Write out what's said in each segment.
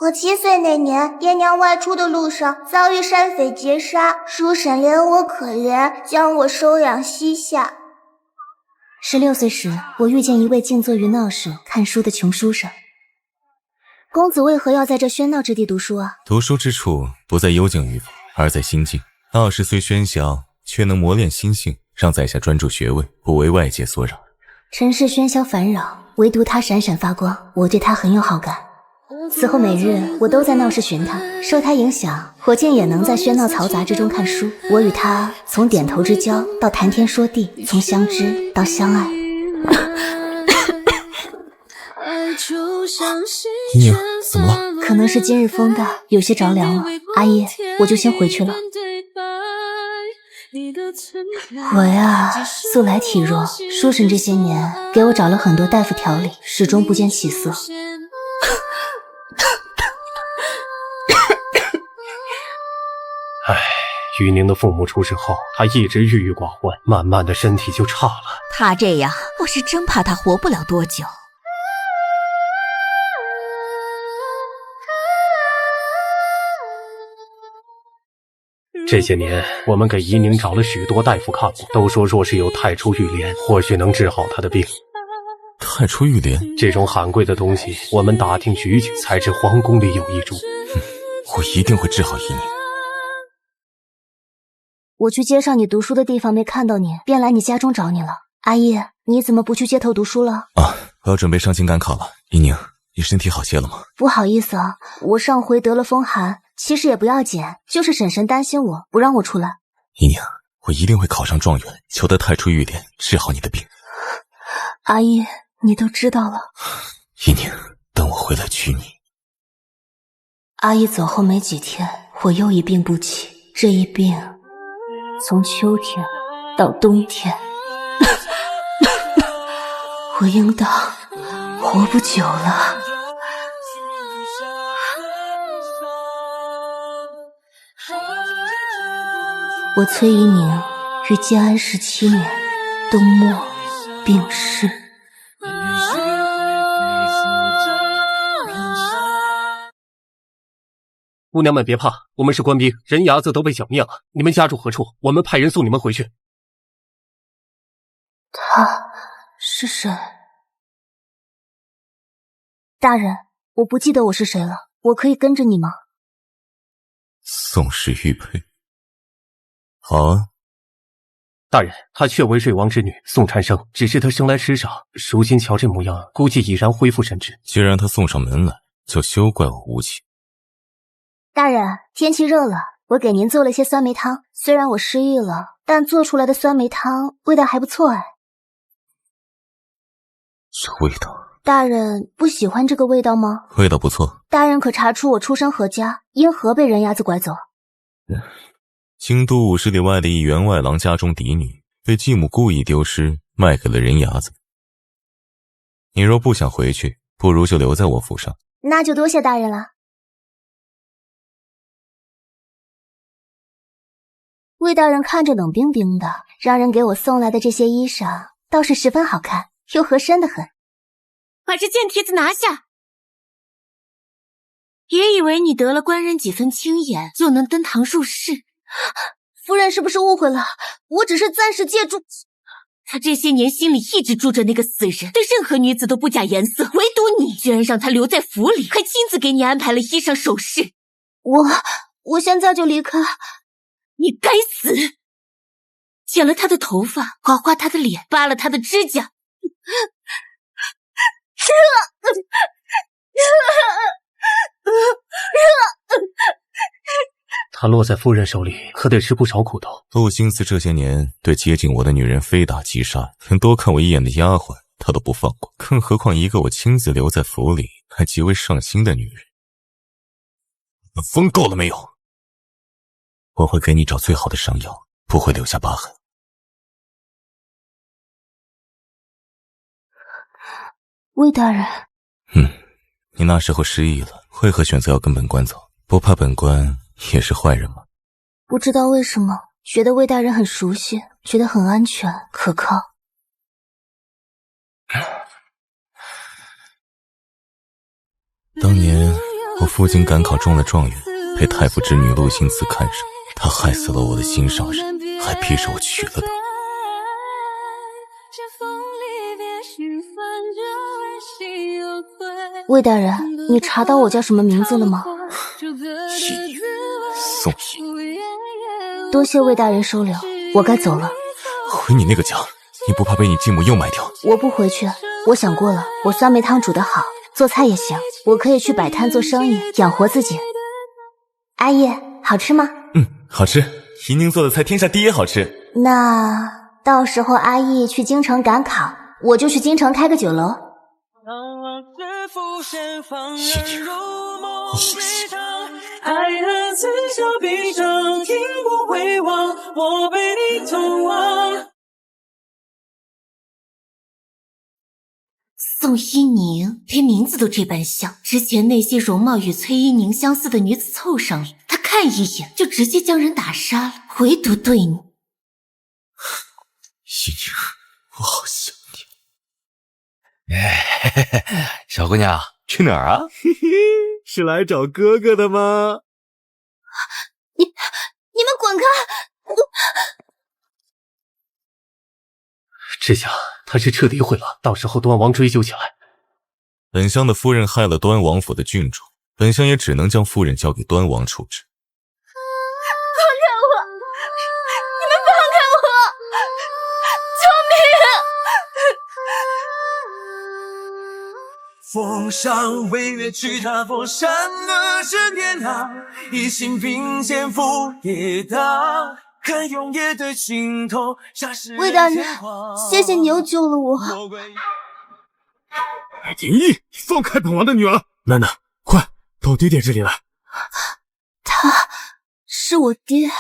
我7岁那年，爹娘外出的路上遭遇山匪劫杀，叔婶怜我可怜，将我收养膝下。16岁时，我遇见一位静坐于闹市看书的穷书生。公子为何要在这喧闹之地读书啊？读书之处不在幽静与否，而在心境。闹市虽喧嚣，却能磨练心性，让在下专注学位，不为外界所扰。尘世喧嚣烦扰，唯独他闪闪发光，我对他很有好感。此后每日我都在闹市寻他，受他影响，我竟也能在喧闹嘈杂之中看书。我与他从点头之交到谈天说地，从相知到相爱。姨娘，怎么了？可能是今日风大，有些着凉了。阿姨，我就先回去了。我呀，素来体弱，叔婶这些年给我找了很多大夫调理，始终不见起色。唉，于宁的父母出事后，他一直郁郁寡欢，慢慢的身体就差了。他这样，我是真怕他活不了多久。这些年，我们给怡宁找了许多大夫看过，都说若是有太初玉莲，或许能治好他的病。太初玉莲这种罕贵的东西，我们打听许久，才知皇宫里有一株。我一定会治好怡宁。我去街上你读书的地方没看到你，便来你家中找你了。阿姨，你怎么不去街头读书了？我要准备上京赶考了。怡宁，你身体好些了吗？不好意思啊，我上回得了风寒，其实也不要紧，就是婶婶担心我，不让我出来。怡宁，我一定会考上状元，求得太初玉莲，治好你的病。阿姨，你都知道了。怡宁，等我回来娶你。阿姨走后没几天，我又一病不起，这一病从秋天到冬天，我应当活不久了。我崔怡宁于建安17年冬末病逝。姑娘们别怕，我们是官兵，人牙子都被剿灭了。你们家住何处？我们派人送你们回去。他是谁？大人，我不记得我是谁了，我可以跟着你吗？宋氏玉佩。好啊。大人，她确为瑞王之女宋婵生，只是她生来痴傻，如今瞧这模样，估计已然恢复神智。既然她送上门来，就休怪我无情。大人，天气热了，我给您做了些酸梅汤。虽然我失忆了，但做出来的酸梅汤味道还不错哎。有味道。大人不喜欢这个味道吗？味道不错。大人可查出我出身何家，因何被人牙子拐走？京都50里外的一员外郎家中嫡女，被继母故意丢失，卖给了人牙子。你若不想回去，不如就留在我府上。那就多谢大人了。魏大人看着冷冰冰的，让人给我送来的这些衣裳倒是十分好看，又合身得很。把这贱蹄子拿下！别以为你得了官人几分清眼，就能登堂入室。夫人是不是误会了？我只是暂时借住。他这些年心里一直住着那个死人，对任何女子都不假颜色，唯独你居然让他留在府里，还亲自给你安排了衣裳首饰。我现在就离开。你该死！剪了他的头发，刮花他的脸，扒了他的指甲。他落在夫人手里，可得吃不少苦头。陆心思这些年对接近我的女人非打即杀，连多看我一眼的丫鬟他都不放过，更何况一个我亲自留在府里还极为上心的女人。疯够了没有？我会给你找最好的伤药，不会留下疤痕。魏大人。你那时候失忆了，为何选择要跟本官走？不怕本官也是坏人吗？不知道为什么，觉得魏大人很熟悉，觉得很安全可靠。当年我父亲赶考中了状元，被太傅之女陆星慈看上，他害死了我的心上人，还逼着我娶了她。魏大人，你查到我叫什么名字了吗？一宁，宋一宁。多谢魏大人收留，我该走了。回你那个家，你不怕被你继母又卖掉？我不回去，我想过了，我酸梅汤煮得好，做菜也行，我可以去摆摊做生意，养活自己。阿姨，好吃吗？好吃，怡宁做的菜天下第一好吃。那到时候阿姨去京城赶考，我就去京城开个酒楼。怡宁，我爱恨此消彼长，停不回望，我被你痛忘。宋一宁连名字都这般像，之前那些容貌与崔一宁相似的女子凑上来，他看一眼就直接将人打杀了，唯独对你。怡宁，我好想你。小姑娘去哪儿啊？是来找哥哥的吗？你们滚开！这下他是彻底毁了，到时候端王追究起来。本乡的夫人害了端王府的郡主，本乡也只能将夫人交给端王处置。放开我！你们放开我！救命！风上微月去踏佛山的这天堂，一心并肩赴夜荡，看永夜的尽头。魏大人，谢谢你又救了我。廷义，放开本王的女儿！楠楠，快到爹爹这里来。他是我爹。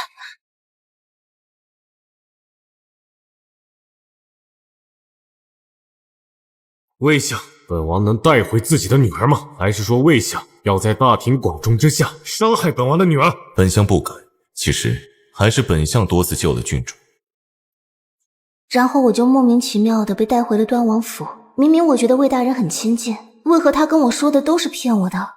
魏相，本王能带回自己的女儿吗？还是说魏相要在大庭广众之下伤害本王的女儿？本相不敢，其实还是本相多次救了郡主。然后我就莫名其妙的被带回了端王府。明明我觉得魏大人很亲近，为何他跟我说的都是骗我的？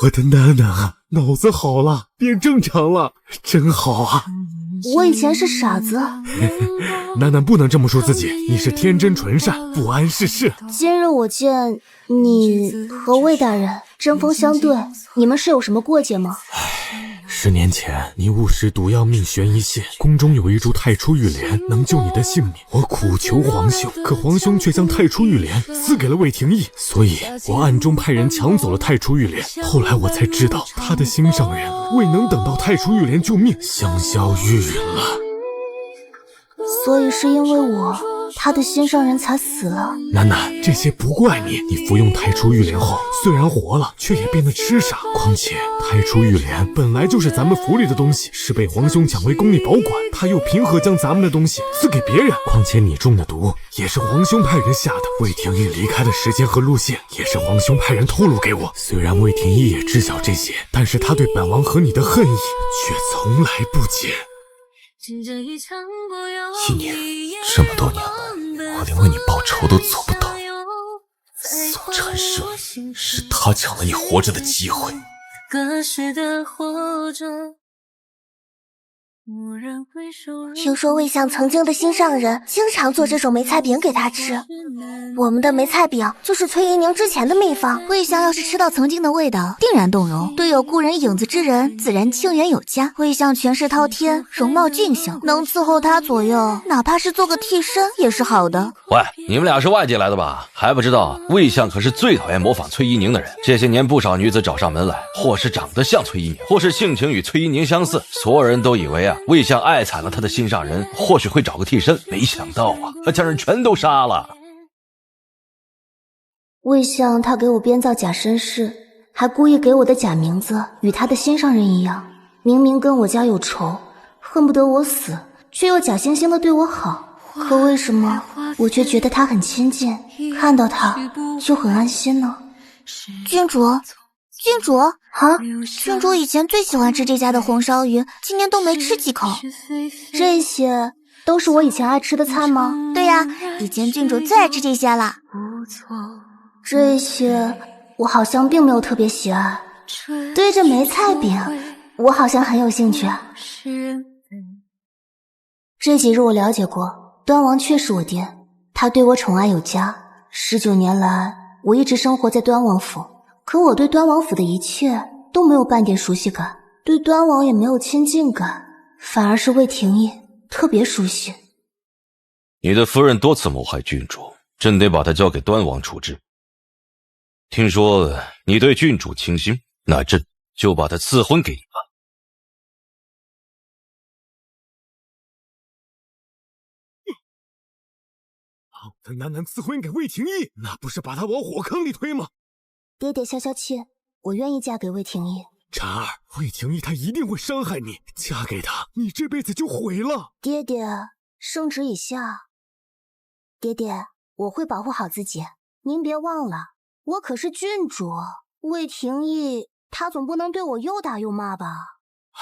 我的楠楠啊，脑子好了，变正常了，真好啊！我以前是傻子。楠楠不能这么说自己，你是天真纯善，不谙世事。今日我见你和魏大人针锋相对，你们是有什么过节吗？10年前，你误食毒药，命悬一线。宫中有一株太初玉莲，能救你的性命。我苦求皇兄，可皇兄却将太初玉莲赐给了魏廷义，所以我暗中派人抢走了太初玉莲。后来我才知道，他的心上人未能等到太初玉莲救命，香消玉殒了。所以是因为我，他的心上人才死了。楠楠，这些不怪你。你服用太初玉莲后，虽然活了，却也变得痴傻。况且太初玉莲本来就是咱们府里的东西，是被皇兄抢回宫里保管，他又凭何将咱们的东西赐给别人？况且你中的毒也是皇兄派人下的，魏廷义离开的时间和路线也是皇兄派人透露给我。虽然魏廷义也知晓这些，但是他对本王和你的恨意却从来不减。一年这么多年来，我连为你报仇都做不到。宋禅师，是他抢了你活着的机会。听说魏相曾经的心上人经常做这种梅菜饼给他吃，我们的梅菜饼就是崔一宁之前的秘方。魏相要是吃到曾经的味道，定然动容。对有故人影子之人，自然清源有加。魏相权势滔天，容貌俊秀，能伺候他左右，哪怕是做个替身也是好的。喂，你们俩是外界来的吧？还不知道魏相可是最讨厌模仿崔一宁的人。这些年不少女子找上门来，或是长得像崔一宁，或是性情与崔一宁相似，所有人都以为魏相爱惨了他的心上人，或许会找个替身，没想到啊，他将人全都杀了。魏相他给我编造假身世，还故意给我的假名字与他的心上人一样，明明跟我家有仇，恨不得我死，却又假惺惺的对我好。可为什么我却觉得他很亲近，看到他就很安心呢？郡主，郡主以前最喜欢吃这家的红烧鱼，今年都没吃几口。这些都是我以前爱吃的菜吗？对呀，以前郡主最爱吃这些了。这些我好像并没有特别喜爱。对这梅菜饼，我好像很有兴趣。这几日我了解过，端王确是我爹，他对我宠爱有加。19年来，我一直生活在端王府，可我对端王府的一切都没有半点熟悉感，对端王也没有亲近感，反而是魏廷义特别熟悉。你的夫人多次谋害郡主，朕得把她交给端王处置。听说你对郡主倾心，那朕就把她赐婚给你吧。好的男赐婚给魏廷义，那不是把他往火坑里推吗？爹爹消消气，我愿意嫁给魏廷义。婵儿，魏廷义他一定会伤害你，嫁给他，你这辈子就毁了。爹爹，圣旨已下。爹爹，我会保护好自己，您别忘了，我可是郡主。魏廷义，他总不能对我又打又骂吧？唉，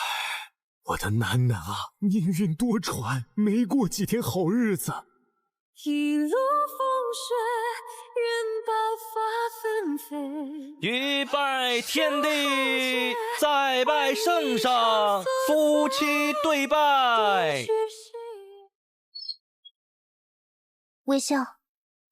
我的楠楠啊，命运多舛，没过几天好日子。一路风雪，任白发纷飞。一拜天地，再拜圣上，夫妻对拜。魏相，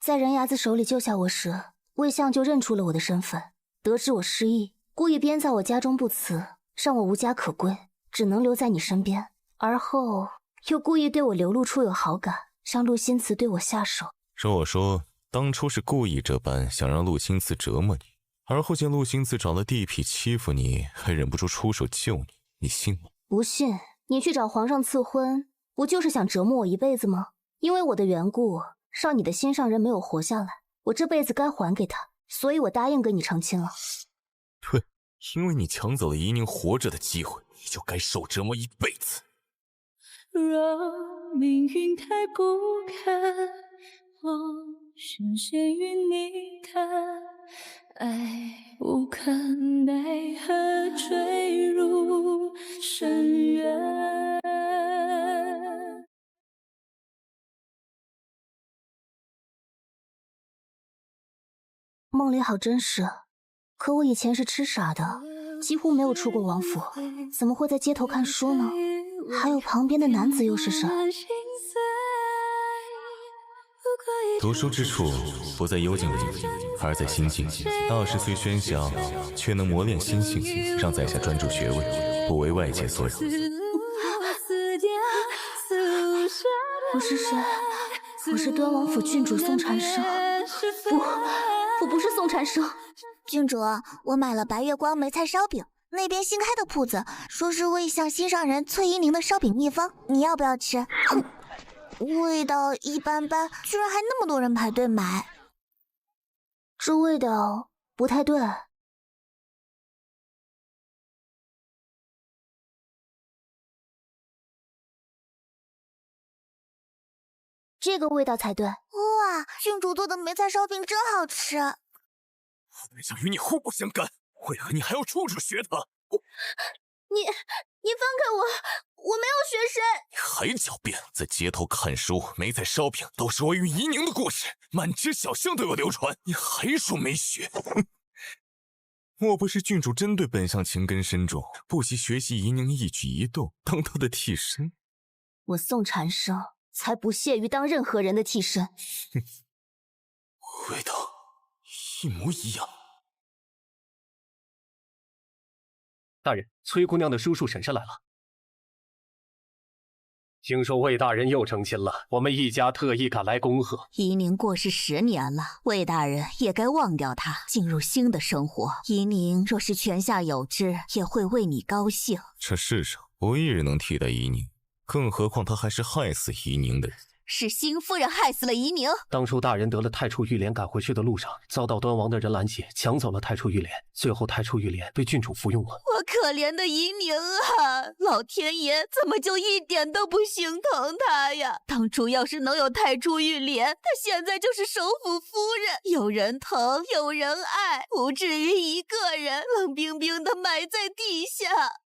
在人牙子手里救下我时，魏相就认出了我的身份，得知我失忆，故意编造我家中不辞，让我无家可归，只能留在你身边。而后又故意对我流露出有好感，让陆心慈对我下手。容我说，当初是故意这般想让陆心慈折磨你，而后见陆心慈找了地痞欺负你，还忍不住出手救你，你信吗？不信，你去找皇上赐婚，不就是想折磨我一辈子吗？因为我的缘故，让你的心上人没有活下来，我这辈子该还给他，所以我答应跟你成亲了。对，因为你抢走了怡宁活着的机会，你就该受折磨一辈子。若命运太不堪，我深陷于泥潭，爱无可奈何，坠入深渊。梦里好真实，可我以前是痴傻的，几乎没有出过王府，怎么会在街头看书呢？还有旁边的男子又是谁？读书之处，不在幽静里，而在心境。大事虽喧嚣，却能磨练心性，让在下专注学问，不为外界所扰。我是谁？我是端王府郡主宋蝉生。不，我不是宋蝉生。郡主，我买了白月光梅菜烧饼，那边新开的铺子，说是魏相心上人崔依宁的烧饼秘方，你要不要吃？味道一般般，居然还那么多人排队买。这味道不太对。这个味道才对。哇，郡主做的梅菜烧饼真好吃。本相与你互不相干，为何你还要处处学他？你放开我，我没有学谁。你还狡辩，在街头看书，梅菜烧饼都是我与怡宁的故事，满街小巷都有流传，你还说没学？莫不是郡主针对本相情根深重，不惜学习怡宁一举一动，当他的替身？我宋蝉生才不屑于当任何人的替身。味道一模一样。大人，崔姑娘的叔叔婶婶来了。听说魏大人又成亲了，我们一家特意赶来恭贺。怡宁过世10年了，魏大人也该忘掉她，进入新的生活。怡宁若是泉下有知，也会为你高兴。这世上无一人能替代怡宁，更何况他还是害死怡宁的人。是新夫人害死了怡宁。当初大人得了太初玉莲赶回去的路上，遭到端王的人拦截，抢走了太初玉莲，最后太初玉莲被郡主服用了。我可怜的怡宁啊，老天爷怎么就一点都不心疼她呀？当初要是能有太初玉莲，她现在就是首府夫人，有人疼，有人爱，不至于一个人冷冰冰的埋在地下。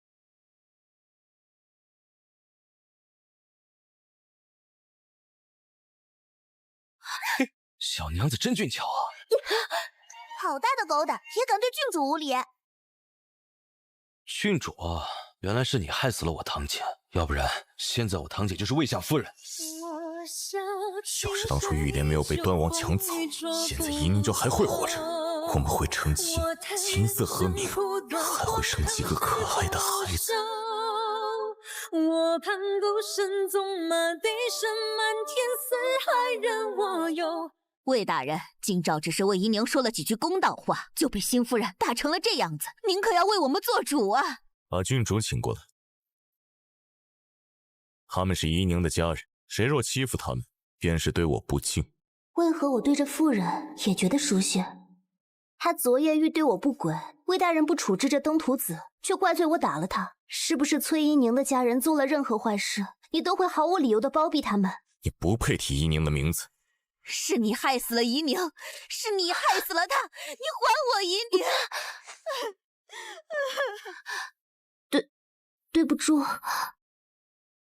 小娘子真俊俏啊！好大的狗胆，也敢对郡主无礼！郡主，原来是你害死了我堂姐，要不然现在我堂姐就是魏相夫人。要是当初玉莲没有被端王抢走，现在夷宁昭还会活着，我们会成亲，琴瑟和鸣，还会生几个可爱的孩子。我盘古神纵马地声满天四海任我游。魏大人，今朝只是为夷宁说了几句公道话，就被新夫人打成了这样子，您可要为我们做主啊！把郡主请过来，他们是夷宁的家人，谁若欺负他们，便是对我不敬。为何我对这妇人也觉得熟悉？他昨夜欲对我不轨，魏大人不处置这登徒子，却怪罪我打了他。是不是崔夷宁的家人做了任何坏事，你都会毫无理由的包庇他们？你不配提夷宁的名字。是你害死了夷宁，是你害死了他，你还我夷宁！对不住。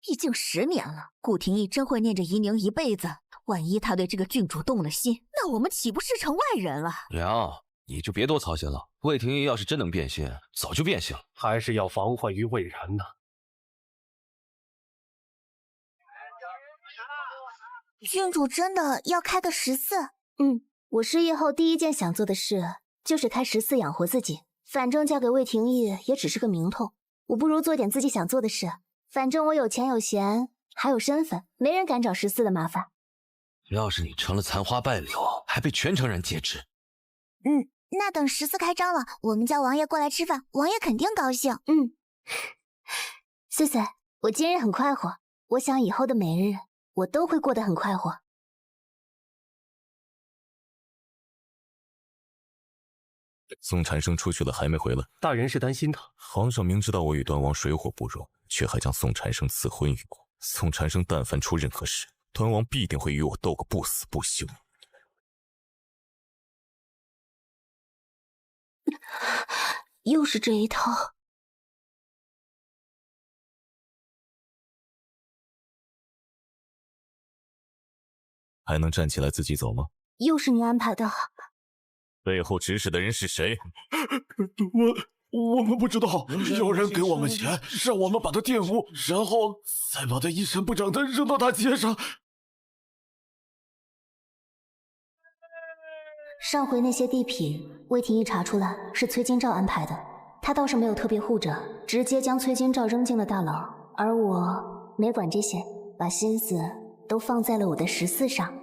已经10年了，顾廷义真会念着夷宁一辈子。万一他对这个郡主动了心，那我们岂不是成外人了？娘，你就别多操心了。魏廷义要是真能变心，早就变心了。还是要防患于未然呢。郡主真的要开个14？我失业后第一件想做的事就是开14养活自己。反正嫁给魏廷义也只是个名头，我不如做点自己想做的事。反正我有钱有闲，还有身份，没人敢找14的麻烦。要是你成了残花败柳，还被全城人皆知。那等14开张了，我们叫王爷过来吃饭，王爷肯定高兴。岁岁，我今日很快活，我想以后的每日我都会过得很快活。宋禅生出去了还没回来，大人是担心他。皇上明知道我与端王水火不容，却还将宋禅生赐婚于我。宋禅生但凡出任何事，端王必定会与我斗个不死不休。又是这一套。还能站起来自己走吗？又是你安排的。背后指使的人是谁？我们不知道，有人给我们钱，让我们把他玷污，然后再把他一尘不整的扔到大街上。上回那些地痞，魏廷义查出来是崔金照安排的，他倒是没有特别护着，直接将崔金照扔进了大牢，而我没管这些，把心思都放在了我的14上。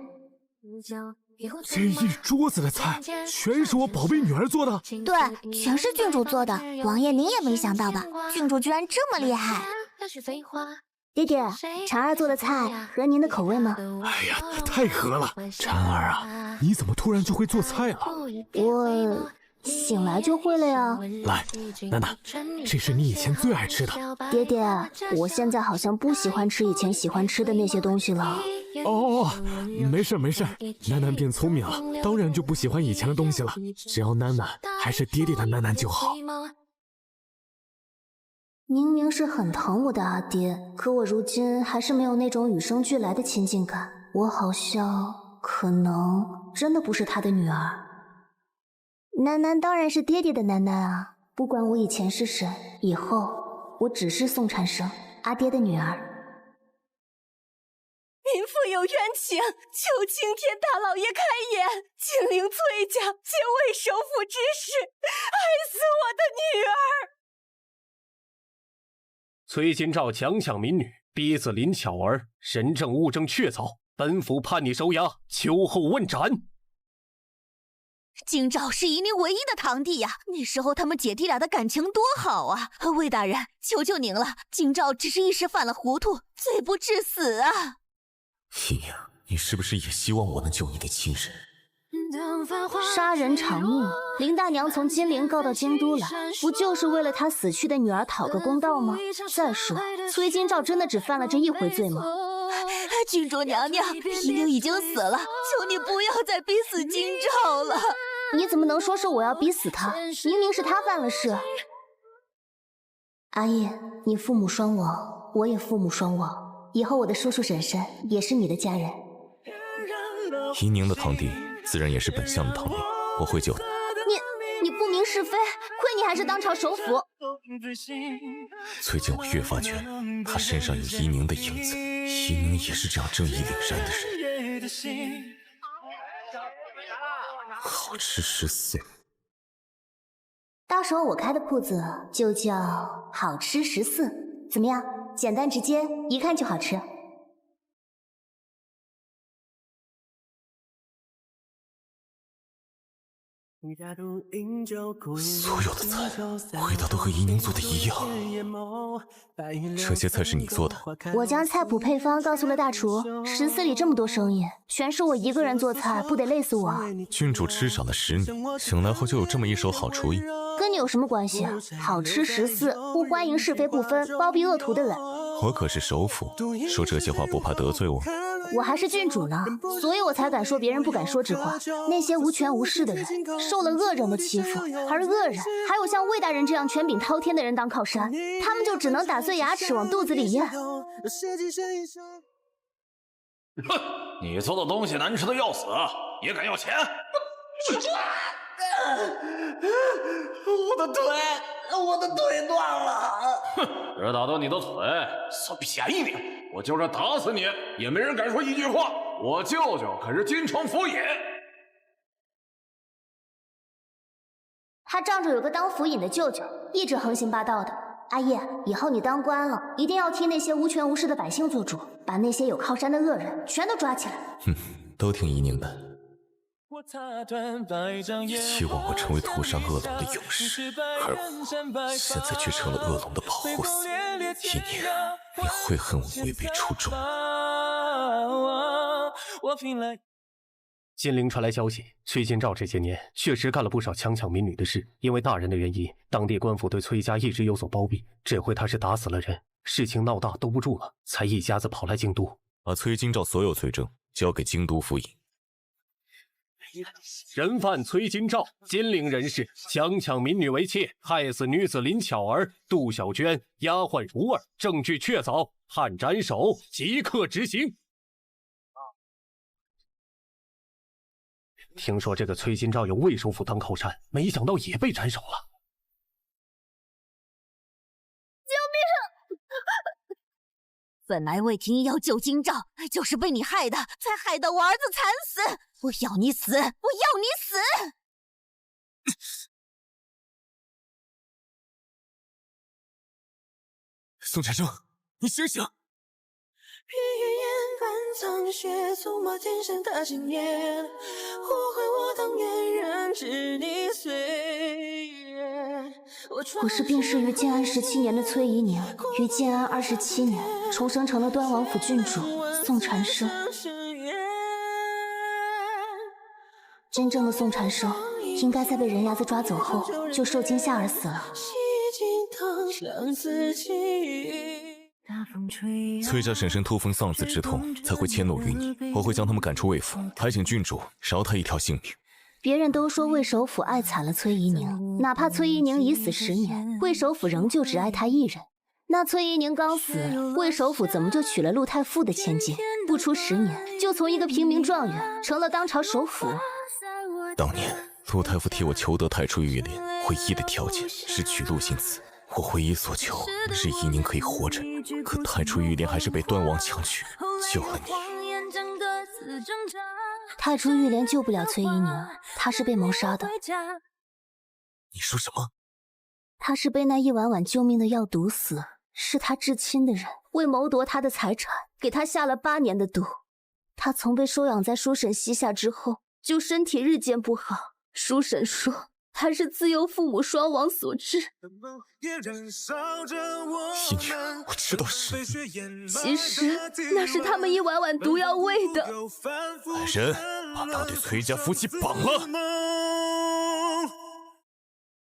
这一桌子的菜，全是我宝贝女儿做的。对，全是郡主做的。王爷您也没想到吧？郡主居然这么厉害。爹爹，婵儿做的菜合您的口味吗？哎呀，太合了！婵儿啊，你怎么突然就会做菜了？我醒来就会了呀。来，楠楠，这是你以前最爱吃的。爹爹，我现在好像不喜欢吃以前喜欢吃的那些东西了。没事没事，楠楠变聪明了，当然就不喜欢以前的东西了。只要楠楠还是爹爹的楠楠就好。明明是很疼我的阿爹，可我如今还是没有那种与生俱来的亲近感。我好像可能真的不是他的女儿。楠楠当然是爹爹的楠楠啊！不管我以前是谁，以后我只是宋禅生，阿爹的女儿。民妇有冤情，求青天大老爷开眼，请令崔家借魏首府之事，害死我的女儿。崔金照强抢民女，逼死林巧儿，人证物证确凿，本府判你收押，秋后问斩。金照是夷宁唯一的堂弟呀，那时候他们姐弟俩的感情多好啊！魏大人，求求您了，金照只是一时犯了糊涂，罪不至死啊！姨娘，你是不是也希望我能救你的亲人？杀人偿命，林大娘从金陵告到京都来，不就是为了她死去的女儿讨个公道吗？再说，崔金照真的只犯了这一回罪吗？郡主娘娘，夷宁已经死了，求你不要再逼死金照了。你怎么能说是我要逼死他？明明是他犯了事。阿义，你父母双亡，我也父母双亡，以后我的叔叔婶婶也是你的家人。夷宁的堂弟自然也是本相的堂弟，我会救他。你不明是非，亏你还是当朝首辅。最近我越发觉他身上有伊宁的影子，伊宁也是这样正义凛然的人。好吃14，到时候我开的铺子就叫好吃14，怎么样？简单直接，一看就好吃。所有的菜味道都和伊宁做的一样。这些菜是你做的？我将菜谱配方告诉了大厨，14里这么多生意，全是我一个人做菜，不得累死我？郡主吃少了10年，醒来后就有这么一手好厨艺，跟你有什么关系？好吃14，不欢迎是非不分、包庇恶徒的人。我可是首辅，说这些话不怕得罪我？我还是郡主呢，所以我才敢说别人不敢说之话。那些无权无势的人，受了恶人的欺负，而恶人还有像魏大人这样权柄滔天的人当靠山，他们就只能打碎牙齿往肚子里咽。哼，你做的东西难吃的要死，也敢要钱？我的腿断了！哼，只打断你的腿，算便宜你！我就是打死你，也没人敢说一句话。我舅舅可是京城府尹。他仗着有个当府尹的舅舅，一直横行霸道的。阿叶，以后你当官了，一定要替那些无权无势的百姓做主，把那些有靠山的恶人全都抓起来。哼，都听伊宁的。希望我成为屠杀恶龙的勇士，而我现在却成了恶龙的保护司。伊宁，你会恨我违背初衷。金陵传来消息，崔金兆这些年确实干了不少强抢民女的事，因为大人的原因，当地官府对崔家一直有所包庇。这回他是打死了人，事情闹大兜不住了，才一家子跑来京都，把崔金兆所有罪证交给京都府尹。人犯崔金兆，金陵人士，强抢民女为妾，害死女子林巧儿、杜小娟，丫鬟如儿，证据确凿，判斩首，即刻执行。听说这个崔金兆有魏首府当靠山，没想到也被斩首了。救命！本来魏廷要救金兆，就是被你害的，才害得我儿子惨死。我要你死！我要你死！宋产生，你醒醒！披烟半苍雪，纵马天山踏经年，祸害我当年人，知你岁月。我是病逝于建安17年的崔怡宁，于建安27年重生成了端王府郡主宋长生。真正的宋长生应该在被人牙子抓走后就受惊吓而死了。崔家婶婶突逢丧子之痛，才会迁怒于你。我会将他们赶出魏府，还请郡主饶他一条性命。别人都说魏首府爱惨了崔怡宁，哪怕崔怡宁已死10年，魏首府仍旧只爱他一人。那崔怡宁刚死，魏首府怎么就娶了陆太傅的千金？不出10年，就从一个平民状元成了当朝首辅。当年陆太傅替我求得太初玉莲，唯一的条件是娶陆姓子。我唯一所求是怡宁可以活着，可太初玉莲还是被端王强娶，救了你。太初玉莲救不了崔怡宁，她是被谋杀的。你说什么？她是被那一碗碗救命的药毒死，是她至亲的人为谋夺她的财产，给她下了8年的毒。她从被收养在叔婶膝下之后，就身体日渐不好。叔婶说，还是自幼父母双亡所致。怡宁，我知道是你。其实那是他们一碗碗毒药喂的。来人，把那对崔家夫妻绑了！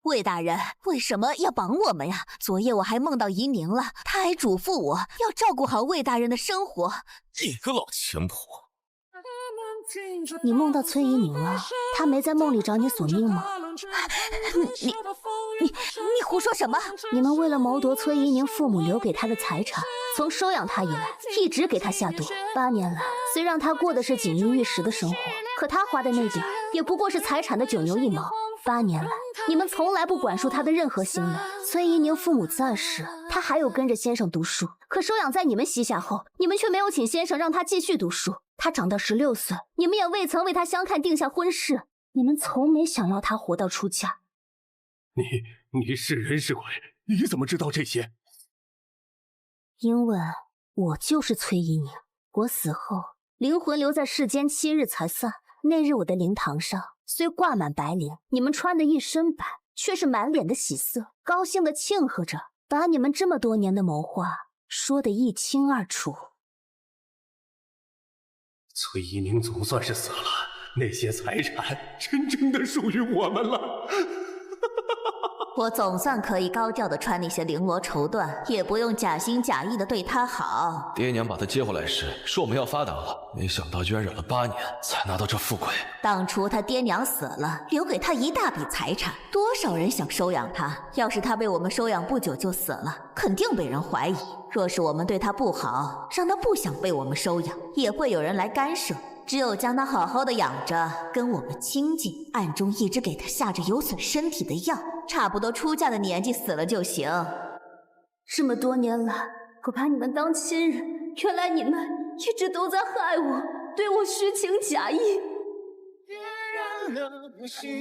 魏大人，为什么要绑我们呀？昨夜我还梦到怡宁了，她还嘱咐我要照顾好魏大人的生活。你个老钱婆！你梦到崔怡宁了？她没在梦里找你索命吗？你胡说什么？你们为了谋夺崔怡宁父母留给她的财产，从收养她以来，一直给她下毒。8年来，虽让她过的是锦衣玉食的生活，可她花的那点也不过是财产的九牛一毛。8年来，你们从来不管束他的任何行为。崔怡宁父母在世，他还有跟着先生读书，可收养在你们膝下后，你们却没有请先生让他继续读书。他长到16岁，你们也未曾为他相看定下婚事，你们从没想要他活到出嫁。你是人是鬼？你怎么知道这些？因为我就是崔怡宁，我死后灵魂留在世间7日才散。那日我的灵堂上虽挂满白绫，你们穿的一身白，却是满脸的喜色，高兴的庆贺着，把你们这么多年的谋划说得一清二楚。崔怡宁总算是死了，那些财产真正的属于我们了。我总算可以高调的穿那些绫罗绸缎，也不用假心假意的对他好。爹娘把他接回来时说我们要发达了，没想到居然忍了8年才拿到这富贵。当初他爹娘死了，留给他一大笔财产，多少人想收养他。要是他被我们收养不久就死了，肯定被人怀疑。若是我们对他不好，让他不想被我们收养，也会有人来干涉。只有将他好好的养着，跟我们亲近，暗中一直给他下着有损身体的药，差不多出嫁的年纪死了就行。这么多年来，我把你们当亲人，原来你们一直都在害我，对我虚情假意。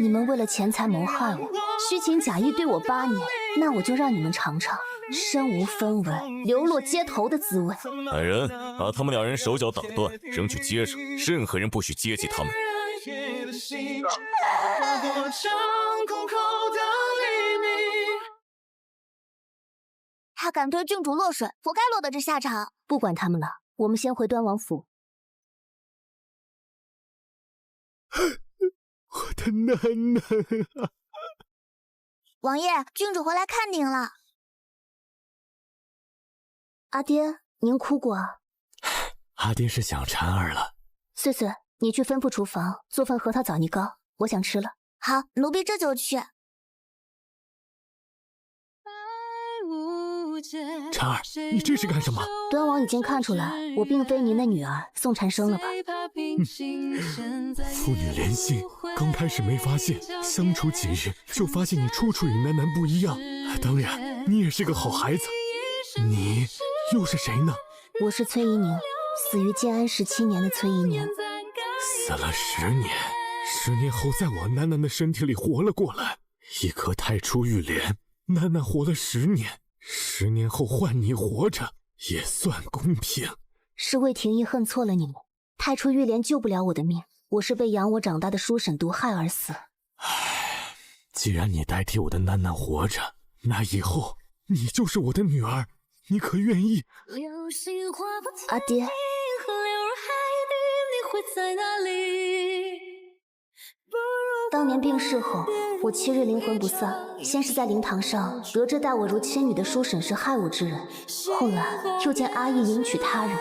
你们为了钱财谋害我，虚情假意对我8年，那我就让你们尝尝身无分文、流落街头的滋味。来人，把他们2人手脚打断，扔去街上，任何人不许接近他们。他敢对郡主落水，活该落得这下场。不管他们了，我们先回端王府。我的楠楠啊！王爷，郡主回来看您了。阿爹，您哭过啊？阿爹是想婵儿了。穗穗，你去吩咐厨房做份核桃枣泥糕，我想吃了。好，奴婢这就去。婵儿，你这是干什么？端王已经看出来，我并非您的女儿宋婵生了吧？父女连心，刚开始没发现，相处几日就发现你处处与楠楠不一样。当然，你也是个好孩子。你又是谁呢？我是崔怡宁，死于建安17年的崔怡宁。死了10年，10年后在我楠楠的身体里活了过来，一颗太初玉莲，楠楠活了10年，10年后换你活着，也算公平。是魏廷义恨错了你们，太初玉莲救不了我的命，我是被养我长大的叔婶毒害而死。唉，既然你代替我的楠楠活着，那以后你就是我的女儿，你可愿意？阿爹，当年病逝后，我7日灵魂不散，先是在灵堂上得知待我如亲女的叔婶是害我之人，后来又见阿义迎娶他人，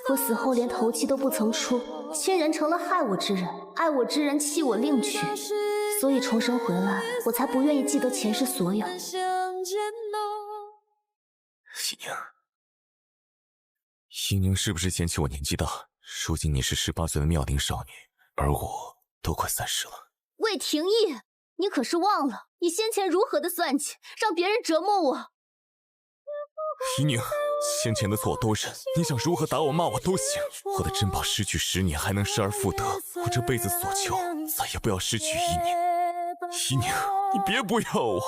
我死后连头七都不曾出，亲人成了害我之人，爱我之人弃我另娶，所以重生回来，我才不愿意记得前世所有。怡宁是不是嫌弃我年纪大？如今你是18岁的妙龄少女，而我都快30了。魏廷义，你可是忘了你先前如何的算计，让别人折磨我。怡宁，先前的错我都认，你想如何打我骂我都行。我的珍宝失去10年还能失而复得，我这辈子所求再也不要失去怡宁。怡宁，你别不要我。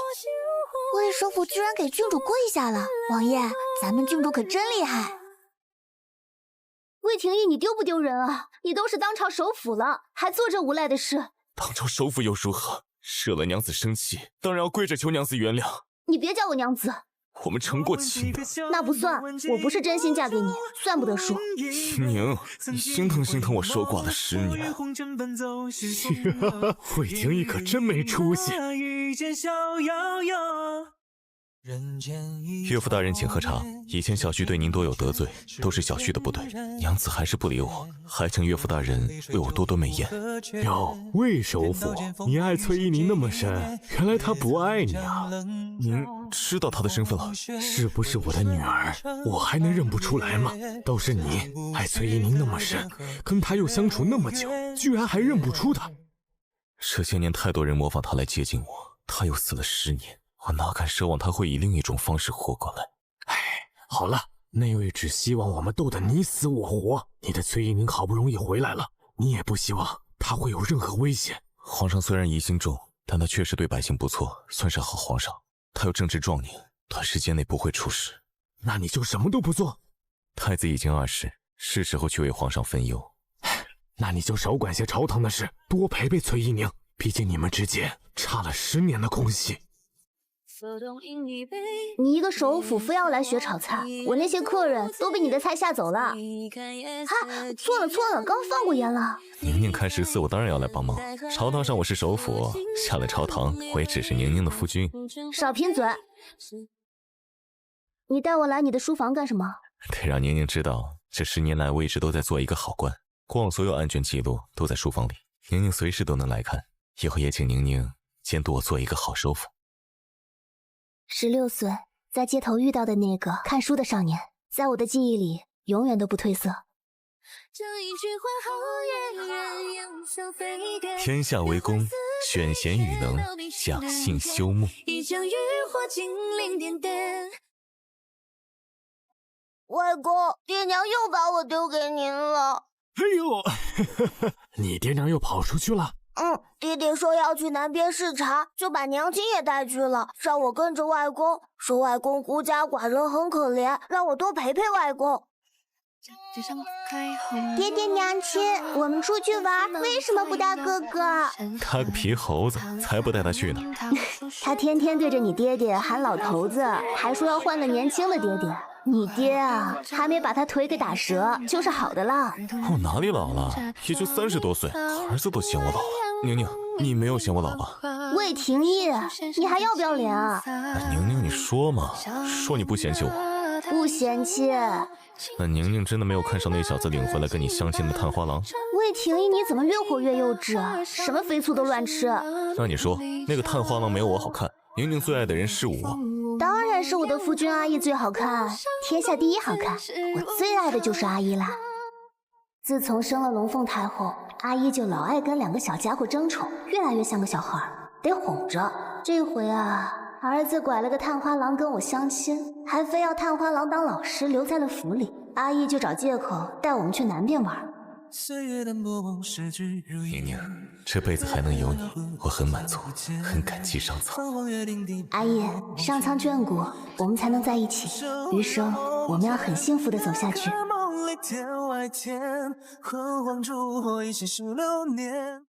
魏首府居然给郡主跪下了，王爷，咱们郡主可真厉害。魏廷义，你丢不丢人啊？你都是当朝首辅了，还做这无赖的事。当朝首辅又如何？惹了娘子生气，当然要跪着求娘子原谅。你别叫我娘子，我们成过亲的。那不算，我不是真心嫁给你，算不得数。怡宁，你心疼心疼我守寡了10年。魏廷义可真没出息。岳父大人请喝茶。以前小婿对您多有得罪，都是小婿的不对，娘子还是不理我，还请岳父大人为我多多美言。哟，魏首府，你爱崔怡宁那么深，原来她不爱你啊！您知道她的身份了？是不是我的女儿，我还能认不出来吗？倒是你爱崔怡宁那么深，跟她又相处那么久，居然还认不出她。这些年太多人模仿他来接近我，他又死了10年，我哪敢奢望他会以另一种方式活过来。好了，那位只希望我们斗得你死我活。你的崔依宁好不容易回来了，你也不希望他会有任何危险。皇上虽然疑心重，但他确实对百姓不错，算是好皇上。他有正直壮年，短时间内不会出事。那你就什么都不做？太子已经20，是时候去为皇上分忧。那你就少管些朝堂的事，多陪陪崔依宁。毕竟你们之间差了10年的空隙。你一个首辅非要来学炒菜，我那些客人都被你的菜吓走了。哈，错了，刚放过言了。宁宁开14，我当然要来帮忙。朝堂上我是首辅，下了朝堂我也只是宁宁的夫君。少贫嘴！你带我来你的书房干什么？得让宁宁知道，这10年来我一直都在做一个好官，过往所有案卷记录都在书房里，宁宁随时都能来看。以后也请宁宁监督我做一个好首辅。16岁，在街头遇到的那个看书的少年，在我的记忆里永远都不褪色。天下为公，选贤与能，讲信修睦。外公，爹娘又把我丢给您了。哎呦，你爹娘又跑出去了？爹爹说要去南边视察，就把娘亲也带去了，让我跟着外公，说外公孤家寡人很可怜，让我多陪陪外公。爹爹娘亲，我们出去玩，为什么不带哥哥？他个皮猴子，才不带他去呢。他天天对着你爹爹喊老头子，还说要换个年轻的爹爹。你爹啊，还没把他腿给打折，就是好的了。我哪里老了？也就30多岁，儿子都嫌我老了。宁宁，你没有嫌我老吧？魏廷义，你还要不要脸啊？宁宁，你说嘛，说你不嫌弃我。不嫌弃。那宁宁真的没有看上那小子领回来跟你相亲的探花郎？魏廷义，你怎么越活越幼稚啊？什么肥醋都乱吃。那你说，那个探花郎没有我好看，宁宁最爱的人是我。当然是我的夫君阿义最好看，天下第一好看。我最爱的就是阿义啦。自从生了龙凤太后，阿义就老爱跟2个小家伙争宠，越来越像个小孩，得哄着。这回啊，儿子拐了个探花郎跟我相亲，还非要探花郎当老师留在了府里，阿义就找借口带我们去南边玩。宁宁，这辈子还能有你，我很满足，很感激上苍。阿义，上苍眷顾，我们才能在一起，余生我们要很幸福的走下去。天外天，昏黄烛火已16年。